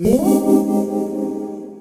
Hello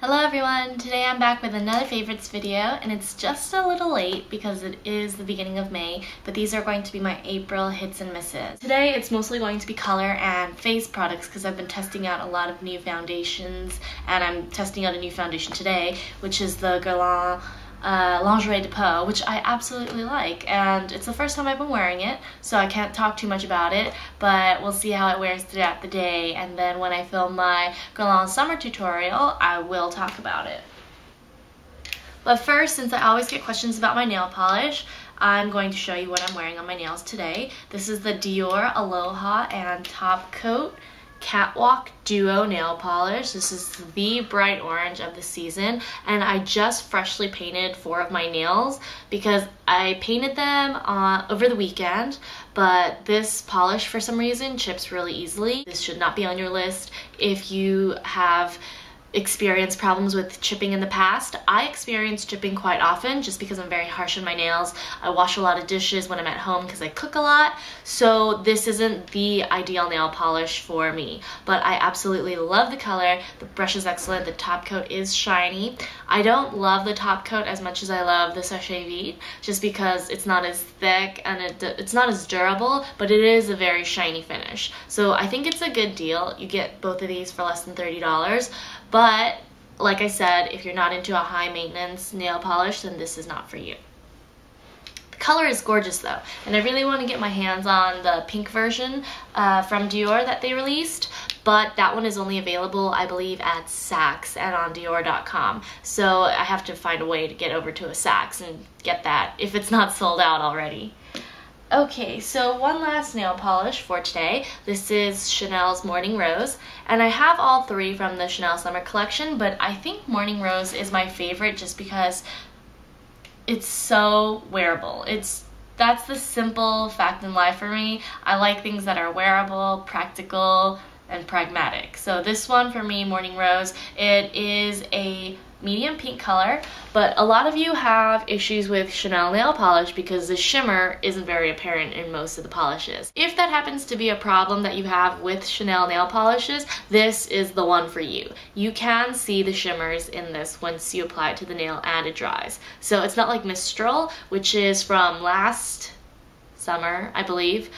everyone! Today I'm back with another favorites video, and it's just a little late because it is the beginning of May, but these are going to be my April hits and misses. Today it's mostly going to be color and face products because I've been testing out a lot of new foundations, and I'm testing out a new foundation today, which is the Guerlain Lingerie de Peau, which I absolutely like, and it's the first time I've been wearing it, so I can't talk too much about it, but we'll see how it wears throughout the day, and then when I film my Guerlain summer tutorial, I will talk about it. But first, since I always get questions about my nail polish, I'm going to show you what I'm wearing on my nails today. This is the Dior Aloha and Top Coat Catwalk Duo nail polish. This is the bright orange of the season, and I just freshly painted 4 of my nails because I painted them over the weekend, but this polish for some reason chips really easily. This should not be on your list if you have experienced problems with chipping in the past. I experience chipping quite often just because I'm very harsh on my nails. I wash a lot of dishes when I'm at home because I cook a lot, so this isn't the ideal nail polish for me, but I absolutely love the color. The brush is excellent. The top coat is shiny. I don't love the top coat as much as I love the Sachet Vide just because it's not as thick and it's not as durable, but it is a very shiny finish. So I think it's a good deal. You get both of these for less than $30. But, like I said, if you're not into a high maintenance nail polish, then this is not for you. The color is gorgeous though, and I really want to get my hands on the pink version from Dior that they released, but that one is only available, I believe, at Saks and on Dior.com. So I have to find a way to get over to a Saks and get that if it's not sold out already. Okay, so one last nail polish for today. This is Chanel's Morning Rose, and I have all 3 from the Chanel Summer Collection, but I think Morning Rose is my favorite just because it's so wearable. That's the simple fact in life for me. I like things that are wearable, practical, and pragmatic. So this one for me, Morning Rose, it is a medium pink color, but a lot of you have issues with Chanel nail polish because the shimmer isn't very apparent in most of the polishes. If that happens to be a problem that you have with Chanel nail polishes, this is the one for you. You can see the shimmers in this once you apply it to the nail and it dries. So it's not like Mistral, which is from last summer, I believe.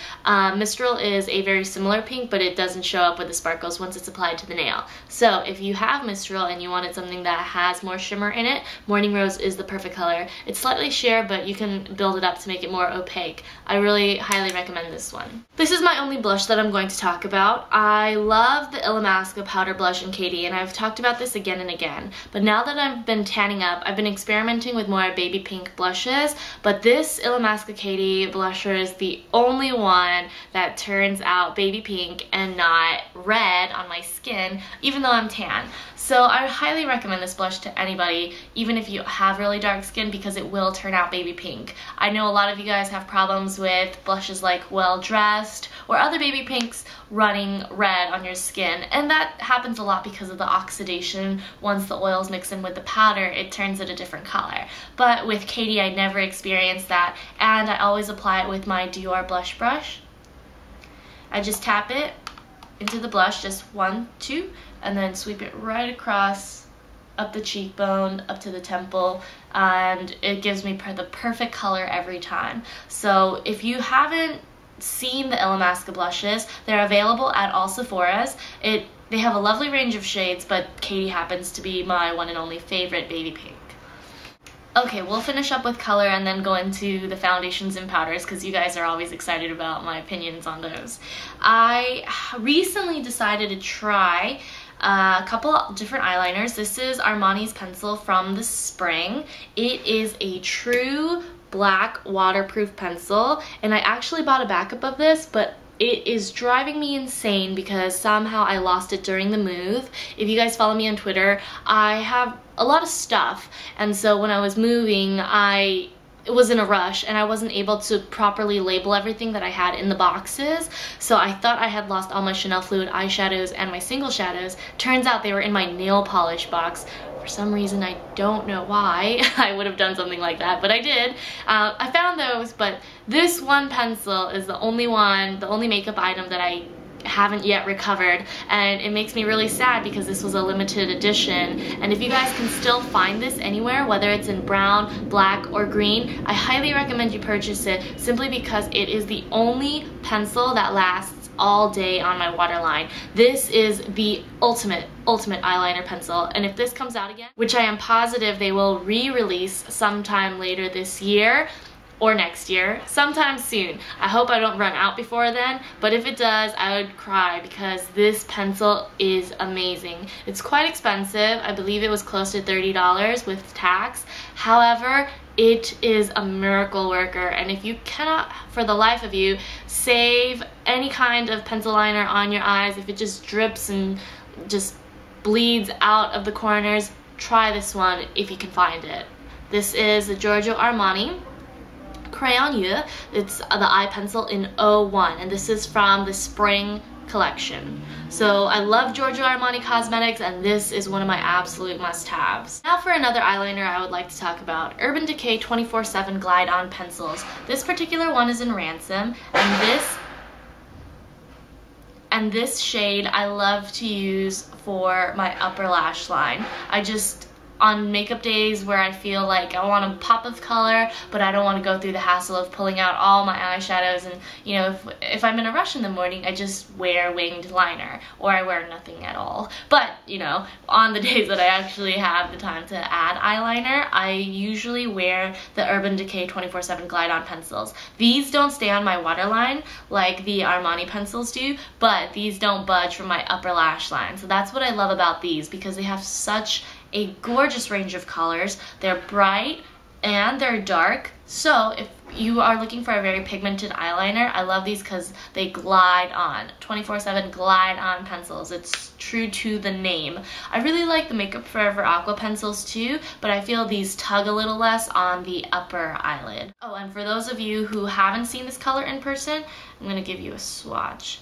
Mistral is a very similar pink, but it doesn't show up with the sparkles once it's applied to the nail. So if you have Mistral and you wanted something that has more shimmer in it, Morning Rose is the perfect color. It's slightly sheer, but you can build it up to make it more opaque. I really highly recommend this one. This is my only blush that I'm going to talk about. I love the Illamasqua powder blush in Katie, and I've talked about this again and again, but now that I've been tanning up, I've been experimenting with more baby pink blushes, but this Illamasqua Katie blusher is the only one that turns out baby pink and not red on my skin, even though I'm tan. So I highly recommend this blush to anybody, even if you have really dark skin, because it will turn out baby pink. I know a lot of you guys have problems with blushes like Well Dressed or other baby pinks running red on your skin, and that happens a lot because of the oxidation. Once the oils mix in with the powder, it turns it a different color. But with Katie, I never experienced that, and I always apply it with my Dior blush brush. I just tap it into the blush, just 1, 2, and then sweep it right across, up the cheekbone, up to the temple, and it gives me the perfect color every time. So if you haven't seen the Illamasqua blushes, they're available at all Sephoras. They have a lovely range of shades, but Katie happens to be my one and only favorite baby pink. Okay, we'll finish up with color and then go into the foundations and powders because you guys are always excited about my opinions on those. I recently decided to try a couple different eyeliners. This is Armani's pencil from the spring. It is a true black waterproof pencil, and I actually bought a backup of this, but it is driving me insane because somehow I lost it during the move. If you guys follow me on Twitter, I have a lot of stuff, and so when I was moving, it was in a rush and I wasn't able to properly label everything that I had in the boxes, so I thought I had lost all my Chanel Fluid eyeshadows and my single shadows. Turns out they were in my nail polish box. For some reason, I don't know why I would have done something like that, but I did. I found those, but this one pencil is the only makeup item that I haven't yet recovered, and it makes me really sad because this was a limited edition. And if you guys can still find this anywhere, whether it's in brown, black, or green, I highly recommend you purchase it, simply because it is the only pencil that lasts all day on my waterline. This is the ultimate eyeliner pencil, and if this comes out again, which I am positive they will re-release sometime later this year, or next year, sometime soon. I hope I don't run out before then, but if it does, I would cry because this pencil is amazing. It's quite expensive. I believe it was close to $30 with tax. However, it is a miracle worker, and if you cannot, for the life of you, save any kind of pencil liner on your eyes, if it just drips and just bleeds out of the corners, try this one if you can find it. This is the Giorgio Armani Crayon U. It's the eye pencil in 01, and this is from the spring collection. So I love Giorgio Armani cosmetics, and this is one of my absolute must-haves. Now for another eyeliner I would like to talk about, Urban Decay 24/7 Glide On pencils. This particular one is in Ransom, and this shade I love to use for my upper lash line. On makeup days where I feel like I want a pop of color, but I don't want to go through the hassle of pulling out all my eyeshadows, and you know, if I'm in a rush in the morning, I just wear winged liner, or I wear nothing at all. But you know, on the days that I actually have the time to add eyeliner, I usually wear the Urban Decay 24/7 Glide On pencils. These don't stay on my waterline like the Armani pencils do, but these don't budge from my upper lash line. So that's what I love about these, because they have such a gorgeous range of colors. They're bright and they're dark, so if you are looking for a very pigmented eyeliner, I love these because they glide on. 24/7 Glide On pencils. It's true to the name. I really like the Makeup Forever Aqua pencils too, but I feel these tug a little less on the upper eyelid. Oh, and for those of you who haven't seen this color in person, I'm going to give you a swatch.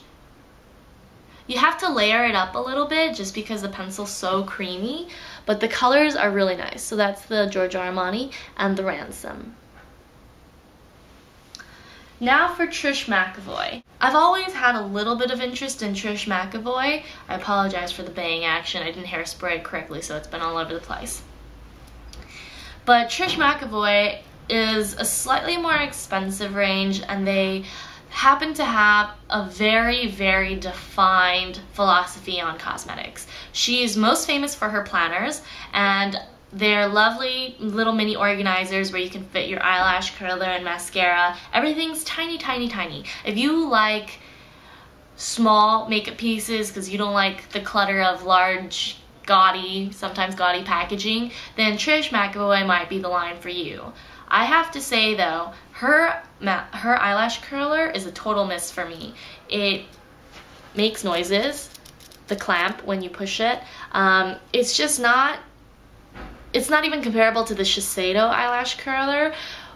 You have to layer it up a little bit just because the pencil's so creamy, but the colors are really nice. So that's the Giorgio Armani and the Ransom. Now for Trish Mcevoy. I've always had a little bit of interest in Trish Mcevoy. I apologize for the bang action. I didn't hairspray it correctly, so it's been all over the place. But Trish Mcevoy is a slightly more expensive range, and they happen to have a very, very defined philosophy on cosmetics. She's most famous for her planners, and they're lovely little mini organizers where you can fit your eyelash curler and mascara. Everything's tiny, tiny, tiny. If you like small makeup pieces because you don't like the clutter of large, gaudy, sometimes gaudy packaging, then Trish Mcevoy might be the line for you. I have to say though, her eyelash curler is a total miss for me. It makes noises, the clamp when you push it. It's just not, it's not even comparable to the Shiseido eyelash curler,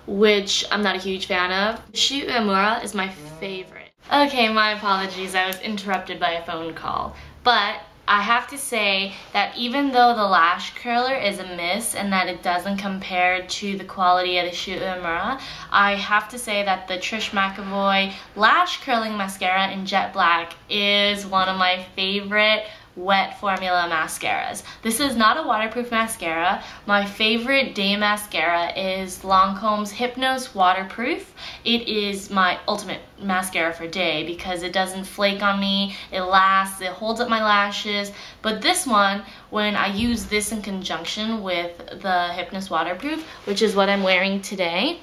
which I'm not a huge fan of. Shu Uemura is my favorite. Okay, my apologies, I was interrupted by a phone call. But I have to say that even though the lash curler is a miss and that it doesn't compare to the quality of the Shu Uemura, I have to say that the Trish Mcevoy lash curling mascara in Jet Black is one of my favorite wet formula mascaras. This is not a waterproof mascara. My favorite day mascara is Lancome's Hypnose Waterproof. It is my ultimate mascara for day because it doesn't flake on me, it lasts, it holds up my lashes. But this one, when I use this in conjunction with the Hypnose Waterproof, which is what I'm wearing today,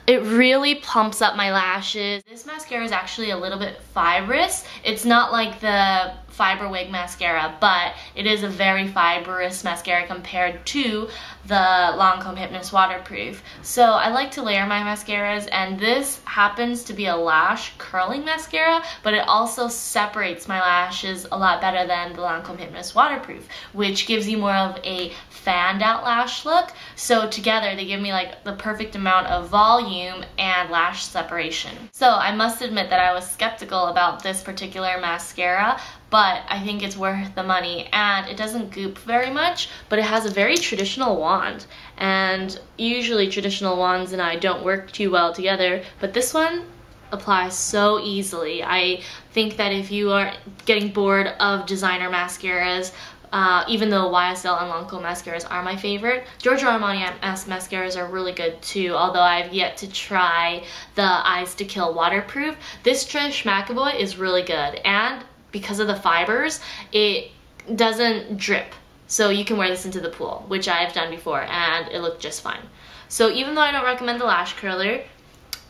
it really pumps up my lashes. This mascara is actually a little bit fibrous. It's not like the Fiber Wig mascara, but it is a very fibrous mascara compared to the Lancome Hypnose Waterproof. So I like to layer my mascaras, and this happens to be a lash curling mascara, but it also separates my lashes a lot better than the Lancome Hypnose Waterproof, which gives you more of a fanned out lash look. So together they give me like the perfect amount of volume and lash separation. So I must admit that I was skeptical about this particular mascara, but I think it's worth the money, and it doesn't goop very much, but it has a very traditional wand, and usually traditional wands and I don't work too well together, but this one apply so easily. I think that if you are getting bored of designer mascaras, even though YSL and Lancome mascaras are my favorite, Giorgio Armani mascaras are really good too, although I've yet to try the Eyes to Kill waterproof. This Trish Mcevoy is really good, and because of the fibers, it doesn't drip. So you can wear this into the pool, which I've done before, and it looked just fine. So even though I don't recommend the lash curler,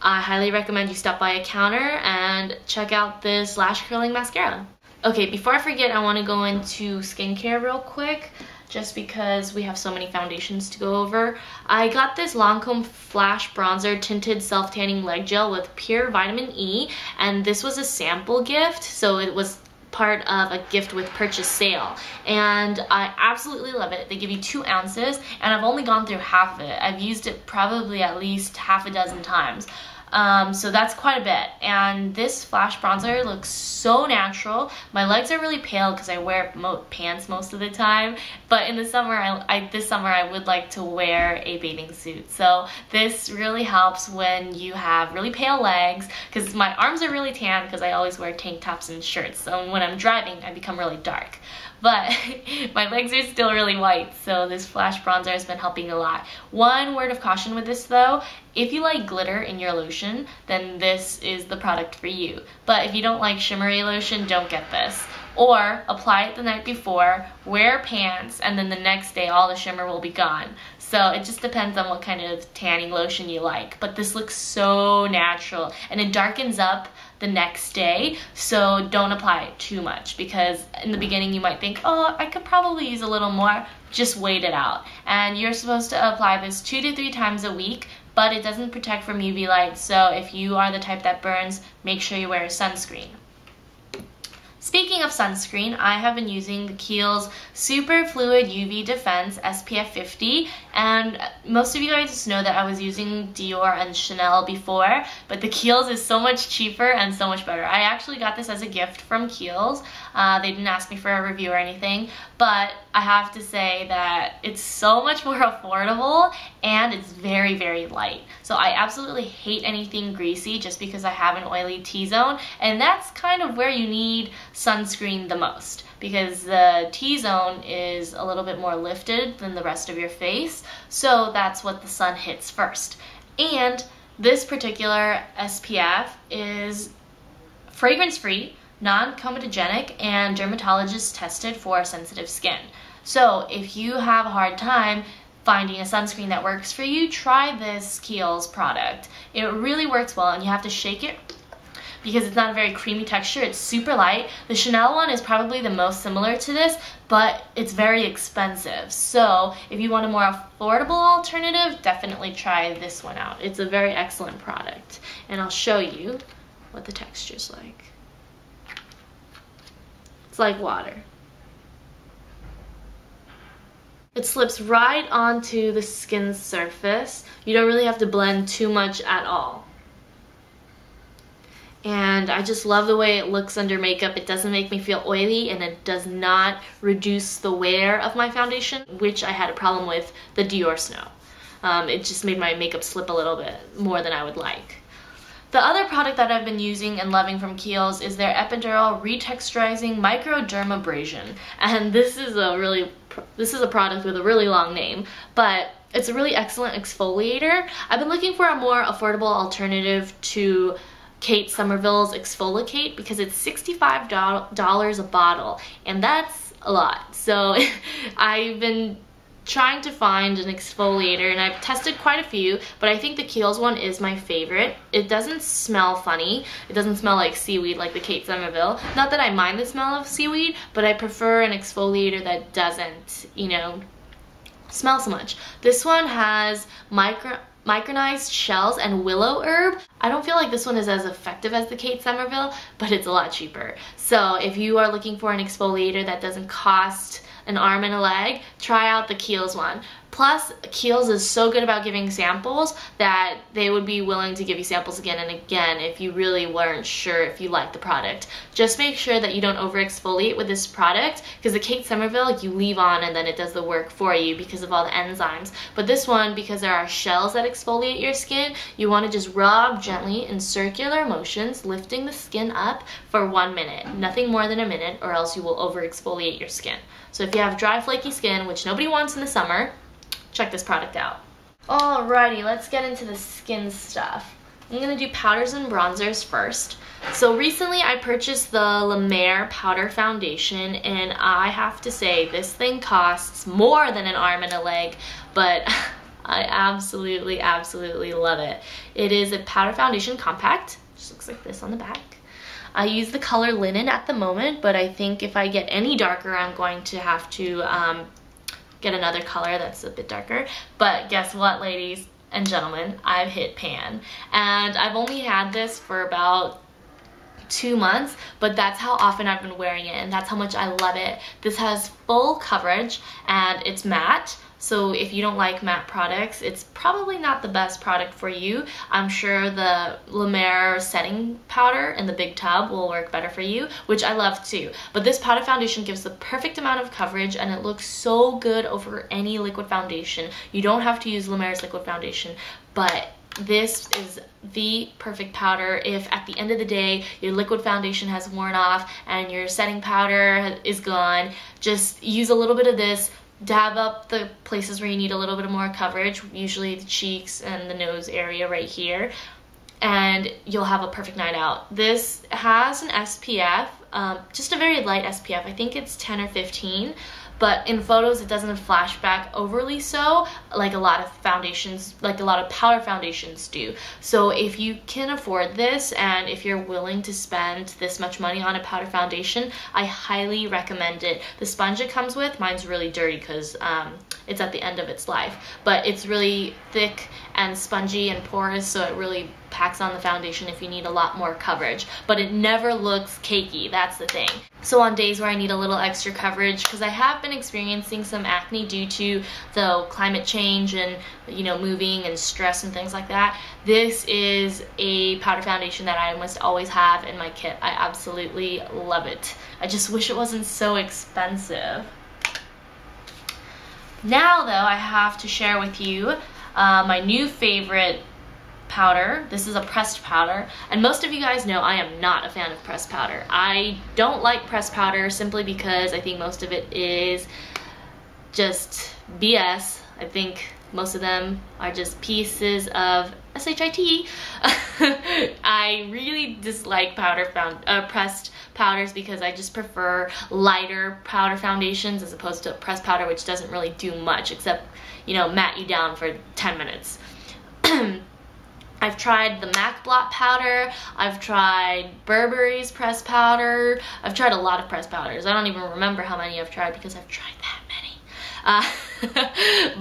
I highly recommend you stop by a counter and check out this lash curling mascara. Okay, before I forget, I want to go into skincare real quick, just because we have so many foundations to go over. I got this Lancome Flash Bronzer Tinted Self-Tanning Leg Gel with pure vitamin E, and this was a sample gift, so it was part of a gift with purchase sale, and I absolutely love it. They give you 2 ounces, and I've only gone through half of it. I've used it probably at least half a dozen times. So that's quite a bit, and this flash bronzer looks so natural. My legs are really pale because I wear pants most of the time, but in the summer, this summer I would like to wear a bathing suit. So this really helps when you have really pale legs, because my arms are really tan because I always wear tank tops and shirts, so when I'm driving I become really dark. But my legs are still really white, so this flash bronzer has been helping a lot. One word of caution with this though, if you like glitter in your lotion, then this is the product for you. But if you don't like shimmery lotion, don't get this. Or apply it the night before, wear pants, and then the next day all the shimmer will be gone. So it just depends on what kind of tanning lotion you like. But this looks so natural, and it darkens up the next day, so don't apply it too much, because in the beginning you might think, oh, I could probably use a little more. Just wait it out. And you're supposed to apply this 2 to 3 times a week, but it doesn't protect from UV light, so if you are the type that burns, make sure you wear sunscreen. Speaking of sunscreen, I have been using the Kiehl's Super Fluid UV Defense SPF 50, and most of you guys just know that I was using Dior and Chanel before, but the Kiehl's is so much cheaper and so much better. I actually got this as a gift from Kiehl's. They didn't ask me for a review or anything, but I have to say that it's so much more affordable and it's very, very light. So I absolutely hate anything greasy just because I have an oily T-zone, and that's kind of where you need sunscreen the most, because the T-zone is a little bit more lifted than the rest of your face, so that's what the sun hits first. And this particular SPF is fragrance-free, non-comedogenic, and dermatologist tested for sensitive skin. So if you have a hard time finding a sunscreen that works for you, try this Kiehl's product. It really works well, and you have to shake it because it's not a very creamy texture. It's super light. The Chanel one is probably the most similar to this, but it's very expensive. So if you want a more affordable alternative, definitely try this one out. It's a very excellent product, and I'll show you what the texture's like. It's like water. It slips right onto the skin surface. You don't really have to blend too much at all. And I just love the way it looks under makeup. It doesn't make me feel oily, and it does not reduce the wear of my foundation, which I had a problem with the Dior Snow. It just made my makeup slip a little bit more than I would like. The other product that I've been using and loving from Kiehl's is their Epidural Retexturizing Microdermabrasion. And this is a product with a really long name, but it's a really excellent exfoliator. I've been looking for a more affordable alternative to Kate Somerville's Exfoliate because it's $65 a bottle, and that's a lot. So I've been trying to find an exfoliator, and I've tested quite a few, but I think the Kiehl's one is my favorite. It doesn't smell funny. It doesn't smell like seaweed like the Kate Somerville. Not that I mind the smell of seaweed, but I prefer an exfoliator that doesn't, you know, smell so much. This one has micronized shells and willow herb. I don't feel like this one is as effective as the Kate Somerville, but it's a lot cheaper. So if you are looking for an exfoliator that doesn't cost an arm and a leg, try out the Kiehl's one. Plus, Kiehl's is so good about giving samples that they would be willing to give you samples again and again if you really weren't sure if you like the product. Just make sure that you don't over exfoliate with this product, because the Kate Somerville you leave on and then it does the work for you because of all the enzymes. But this one, because there are shells that exfoliate your skin, you want to just rub gently in circular motions, lifting the skin up for 1 minute. Nothing more than a minute, or else you will over exfoliate your skin. So if you have dry, flaky skin, which nobody wants in the summer, check this product out. Alrighty, let's get into the skin stuff. I'm gonna do powders and bronzers first. So recently I purchased the Lemare powder foundation, and I have to say this thing costs more than an arm and a leg, but I absolutely love it. It is a powder foundation compact. Just looks like this on the back. I use the color Linen at the moment, but I think if I get any darker, I'm going to have to get another color that's a bit darker. But guess what, ladies and gentlemen, I've hit pan. And I've only had this for about 2 months, but that's how often I've been wearing it, and that's how much I love it. This has full coverage and it's matte. So if you don't like matte products, it's probably not the best product for you. I'm sure the Lemare setting powder in the big tub will work better for you, which I love too. But this powder foundation gives the perfect amount of coverage, and it looks so good over any liquid foundation. You don't have to use Lemare's liquid foundation, but this is the perfect powder if at the end of the day your liquid foundation has worn off and your setting powder is gone. Just use a little bit of this, dab up the places where you need a little bit more coverage, usually the cheeks and the nose area right here, and you'll have a perfect night out. This has an SPF, just a very light SPF. I think it's 10 or 15, but in photos it doesn't flash back overly so like a lot of foundations, like a lot of powder foundations do. So if you can afford this and if you're willing to spend this much money on a powder foundation, I highly recommend it. The sponge it comes with, mine's really dirty because it's at the end of its life, but it's really thick and spongy and porous, so it really packs on the foundation if you need a lot more coverage, but it never looks cakey. That's the thing. So on days where I need a little extra coverage, because I have been experiencing some acne due to the climate change and, you know, moving and stress and things like that, this is a powder foundation that I must always have in my kit. I absolutely love it. I just wish it wasn't so expensive. Now though, I have to share with you my new favorite powder. This is a pressed powder, and most of you guys know I am not a fan of pressed powder. I don't like pressed powder simply because I think most of it is just BS. I think most of them are just pieces of SHIT. I really dislike pressed powders because I just prefer lighter powder foundations as opposed to pressed powder, which doesn't really do much except, you know, matte you down for 10 minutes. I've tried the MAC Blot powder, I've tried Burberry's pressed powder, I've tried a lot of pressed powders. I don't even remember how many I've tried because I've tried that many.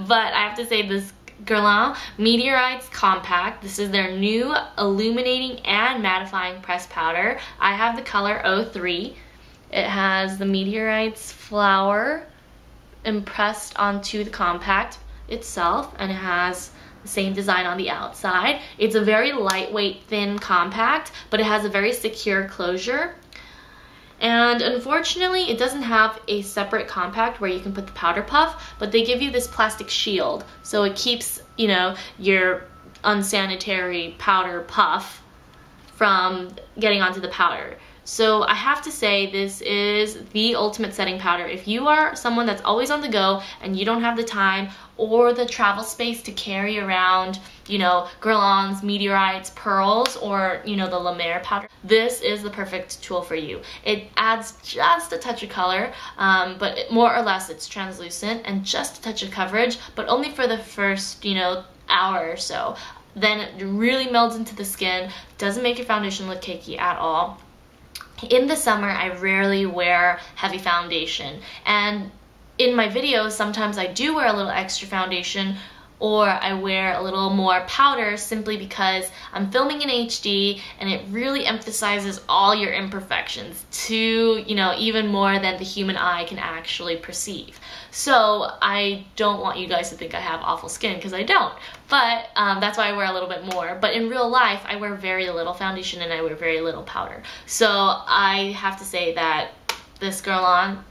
But I have to say this Guerlain Meteorites Compact, this is their new illuminating and mattifying pressed powder. I have the color 03. It has the Meteorites flower impressed onto the compact itself, and it has the same design on the outside. It's a very lightweight, thin compact, but it has a very secure closure. And unfortunately, it doesn't have a separate compact where you can put the powder puff, but they give you this plastic shield, so it keeps, you know, your unsanitary powder puff from getting onto the powder. So I have to say this is the ultimate setting powder. If you are someone that's always on the go and you don't have the time or the travel space to carry around, you know, Guerlain's Meteorites pearls or, you know, the Lemare powder, this is the perfect tool for you. It adds just a touch of color, but more or less it's translucent, and just a touch of coverage, but only for the first, you know, hour or so. Then it really melds into the skin, doesn't make your foundation look cakey at all. In the summer, I rarely wear heavy foundation, and in my videos, sometimes I do wear a little extra foundation or I wear a little more powder simply because I'm filming in HD and it really emphasizes all your imperfections to, you know, even more than the human eye can actually perceive. So I don't want you guys to think I have awful skin, because I don't. But that's why I wear a little bit more. But in real life, I wear very little foundation and I wear very little powder. So I have to say that this Girl On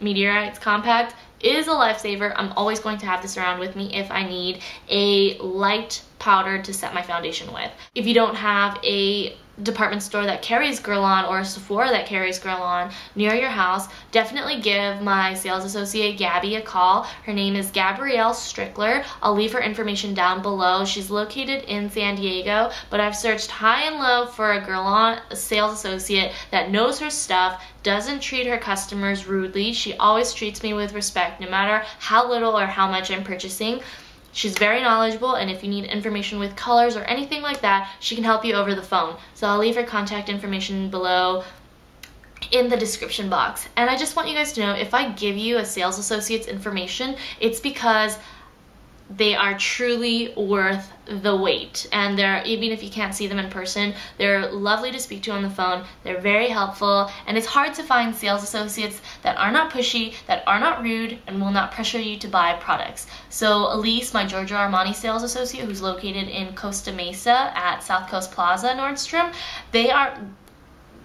Meteorites Compact is a lifesaver. I'm always going to have this around with me if I need a light powder to set my foundation with. If you don't have a department store that carries Girl On or a Sephora that carries Girl On near your house, definitely give my sales associate Gabby a call. Her name is Gabrielle Strickler. I'll leave her information down below. She's located in San Diego, but I've searched high and low for a Girl On sales associate that knows her stuff, doesn't treat her customers rudely. She always treats me with respect, no matter how little or how much I'm purchasing. She's very knowledgeable, and if you need information with colors or anything like that, she can help you over the phone. So I'll leave her contact information below in the description box. And I just want you guys to know, if I give you a sales associate's information, it's because they are truly worth the wait. And they're, even if you can't see them in person, they're lovely to speak to on the phone. They're very helpful, and it's hard to find sales associates that are not pushy, that are not rude, and will not pressure you to buy products. So Elise, my Giorgio Armani sales associate, who's located in Costa Mesa at South Coast Plaza, Nordstrom,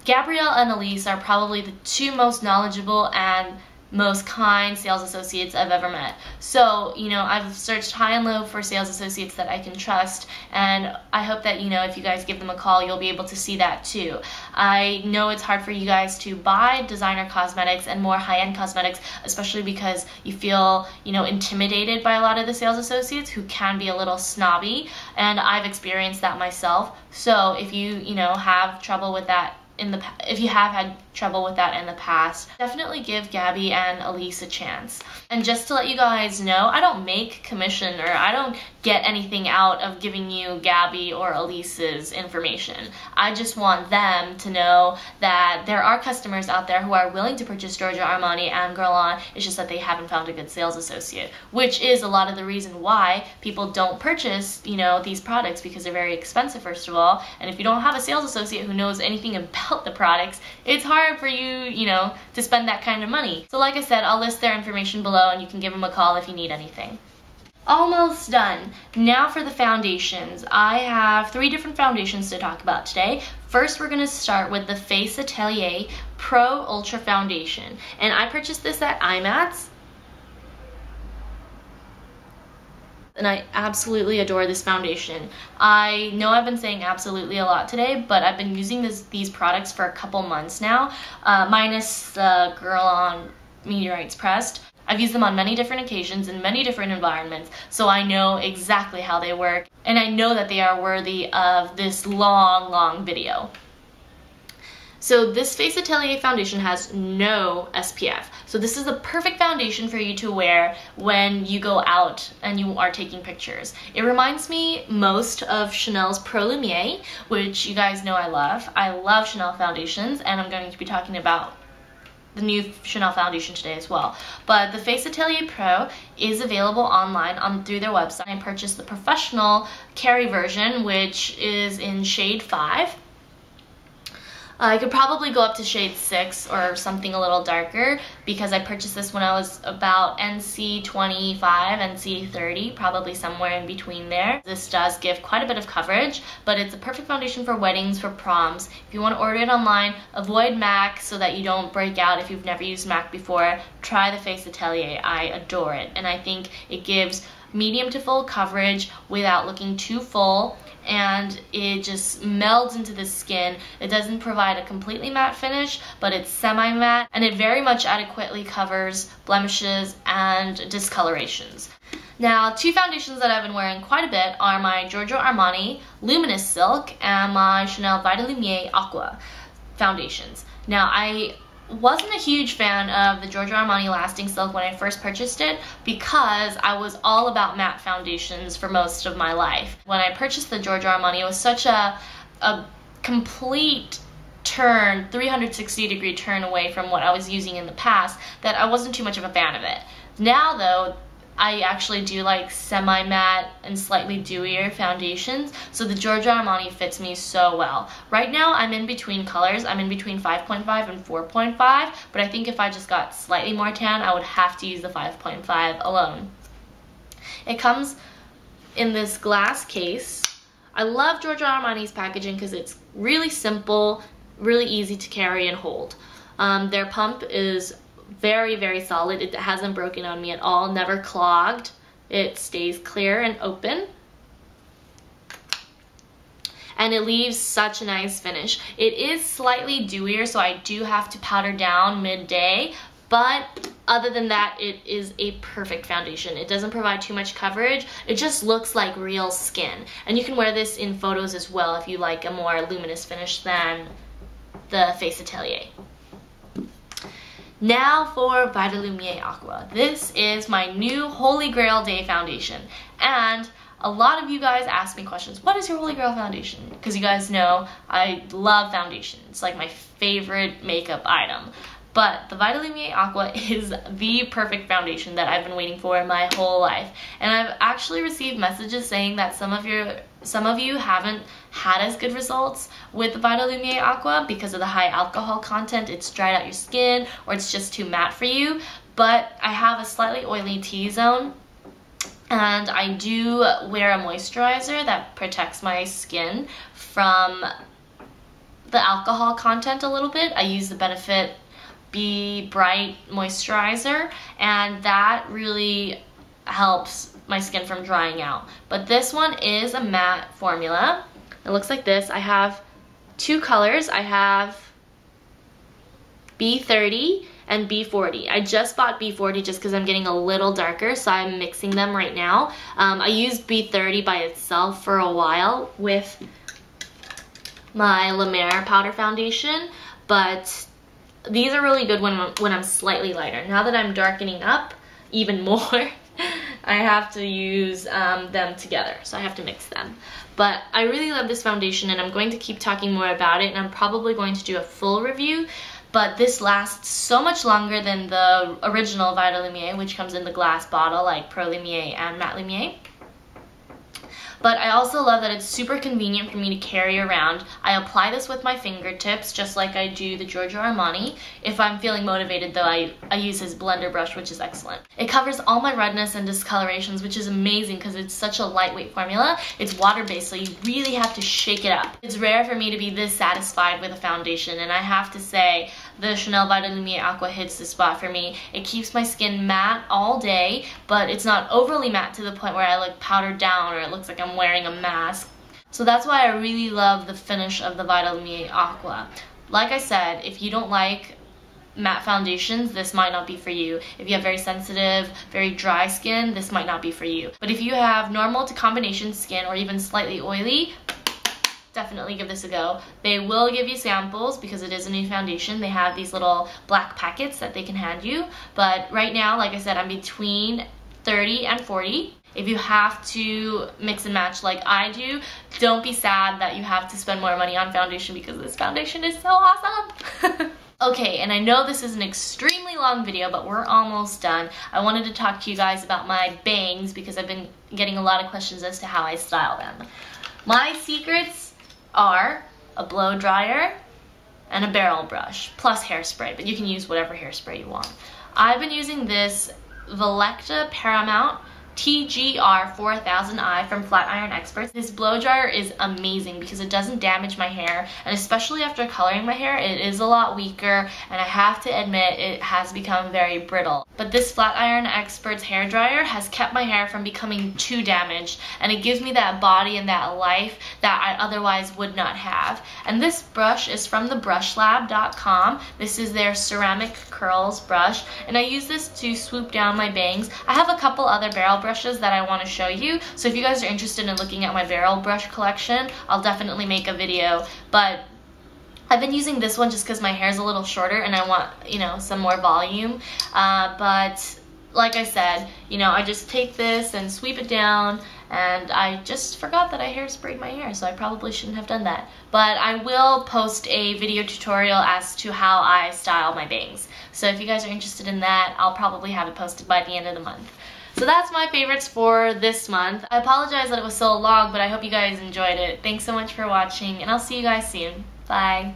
Gabrielle and Elise are probably the two most knowledgeable and most kind sales associates I've ever met. So, you know, I've searched high and low for sales associates that I can trust, and I hope that, you know, if you guys give them a call, you'll be able to see that too. I know it's hard for you guys to buy designer cosmetics and more high-end cosmetics, especially because you feel, you know, intimidated by a lot of the sales associates who can be a little snobby, and I've experienced that myself. So if you know, have trouble with that if you have had trouble with that in the past, definitely give Gabby and Elise a chance. And just to let you guys know, I don't make commission, or I don't get anything out of giving you Gabby or Elise's information. I just want them to know that there are customers out there who are willing to purchase Giorgio Armani and Girl On. It's just that they haven't found a good sales associate, which is a lot of the reason why people don't purchase, you know, these products, because they're very expensive, first of all. And if you don't have a sales associate who knows anything about the products, it's hard for you, you know, to spend that kind of money. So like I said, I'll list their information below, and you can give them a call if you need anything. Almost done. Now for the foundations. I have 3 different foundations to talk about today. First, we're going to start with the Face Atelier Pro Ultra Foundation. And I purchased this at IMATS. And I absolutely adore this foundation. I know I've been saying absolutely a lot today, but I've been using these products for a couple months now, minus the Girl On Meteorites Pressed. I've used them on many different occasions in many different environments, so I know exactly how they work, and I know that they are worthy of this long video. So this Face Atelier foundation has no SPF. So this is the perfect foundation for you to wear when you go out and you are taking pictures. It reminds me most of Chanel's Pro Lumiere, which you guys know I love. I love Chanel foundations, and I'm going to be talking about the new Chanel foundation today as well. But the Face Atelier Pro is available online through their website. I purchased the professional carry version, which is in shade 5. I could probably go up to shade 6 or something a little darker, because I purchased this when I was about NC 25, NC 30, probably somewhere in between there. This does give quite a bit of coverage, but it's a perfect foundation for weddings, for proms. If you want to order it online, avoid MAC so that you don't break out if you've never used MAC before. Try the Face Atelier. I adore it, and I think it gives medium to full coverage without looking too full, and it just melds into the skin. It doesn't provide a completely matte finish, but it's semi-matte, and it very much adequately covers blemishes and discolorations. Now, 2 foundations that I've been wearing quite a bit are my Giorgio Armani Luminous Silk and my Chanel Vita Lumiere Aqua foundations. Now, I wasn't a huge fan of the Giorgio Armani Lasting Silk when I first purchased it, because I was all about matte foundations for most of my life. When I purchased the Giorgio Armani, it was such a complete turn, 360-degree turn away from what I was using in the past, that I wasn't too much of a fan of it. Now though, I actually do like semi-matte and slightly dewier foundations, so the Giorgio Armani fits me so well. Right now I'm in between colors. I'm in between 5.5 and 4.5, but I think if I just got slightly more tan, I would have to use the 5.5 alone. It comes in this glass case. I love Giorgio Armani's packaging because it's really simple, really easy to carry and hold. Their pump is very, very solid. It hasn't broken on me at all, never clogged. It stays clear and open. And it leaves such a nice finish. It is slightly dewier, so I do have to powder down midday, but other than that, it is a perfect foundation. It doesn't provide too much coverage. It just looks like real skin. And you can wear this in photos as well if you like a more luminous finish than the Face Atelier. Now for Lumia Aqua. This is my new Holy Grail Day foundation. And a lot of you guys ask me questions. What is your Holy Grail foundation? Because you guys know I love foundation. It's like my favorite makeup item. But the Lumia Aqua is the perfect foundation that I've been waiting for my whole life. And I've actually received messages saying that some of you haven't had as good results with the Lumia Aqua because of the high alcohol content. It's dried out your skin, or it's just too matte for you. But I have a slightly oily T-zone, and I do wear a moisturizer that protects my skin from the alcohol content a little bit. I use the Benefit Be Bright moisturizer, and that really helps my skin from drying out. But this one is a matte formula. It looks like this. I have two colors. I have B30 and B40. I just bought B40 just because I'm getting a little darker, so I'm mixing them right now. I used B30 by itself for a while with my Lemare powder foundation, but these are really good when I'm slightly lighter. Now that I'm darkening up even more, I have to use them together, so I have to mix them. But I really love this foundation, and I'm going to keep talking more about it, and I'm probably going to do a full review. But this lasts so much longer than the original Lumia, which comes in the glass bottle like Pro Lumiere and Matte Lumiere. But I also love that it's super convenient for me to carry around. I apply this with my fingertips just like I do the Giorgio Armani. If I'm feeling motivated though, I use his blender brush, which is excellent. It covers all my redness and discolorations, which is amazing because it's such a lightweight formula. It's water-based, so you really have to shake it up. It's rare for me to be this satisfied with a foundation, and I have to say the Chanel Lumia Aqua hits the spot for me. It keeps my skin matte all day, but it's not overly matte to the point where I look powdered down or it looks like I'm wearing a mask. So that's why I really love the finish of the Lumia Aqua. Like I said, if you don't like matte foundations, this might not be for you. If you have very sensitive, very dry skin, this might not be for you. But if you have normal to combination skin or even slightly oily, definitely give this a go. They will give you samples because it is a new foundation. They have these little black packets that they can hand you. But right now, like I said, I'm between 30 and 40. If you have to mix and match like I do, don't be sad that you have to spend more money on foundation because this foundation is so awesome. Okay, and I know this is an extremely long video, but we're almost done. I wanted to talk to you guys about my bangs because I've been getting a lot of questions as to how I style them. My secrets are a blow dryer and a barrel brush plus hairspray, but you can use whatever hairspray you want. I've been using this Velecta Paramount TGR 4000i from Flatiron Experts. This blow dryer is amazing because it doesn't damage my hair, and especially after coloring my hair, it is a lot weaker, and I have to admit it has become very brittle. But this Flatiron Experts hair dryer has kept my hair from becoming too damaged, and it gives me that body and that life that I otherwise would not have. And this brush is from thebrushLab.com. This is their ceramic curls brush, and I use this to swoop down my bangs. I have a couple other barrel brushes that I want to show you, so if you guys are interested in looking at my barrel brush collection, I'll definitely make a video. But I've been using this one just because my hair is a little shorter and I want, you know, some more volume. But like I said, you know, I just take this and sweep it down, and I just forgot that I hairsprayed my hair, so I probably shouldn't have done that. But I will post a video tutorial as to how I style my bangs. So if you guys are interested in that, I'll probably have it posted by the end of the month. So that's my favorites for this month. I apologize that it was so long, but I hope you guys enjoyed it. Thanks so much for watching, and I'll see you guys soon. Bye!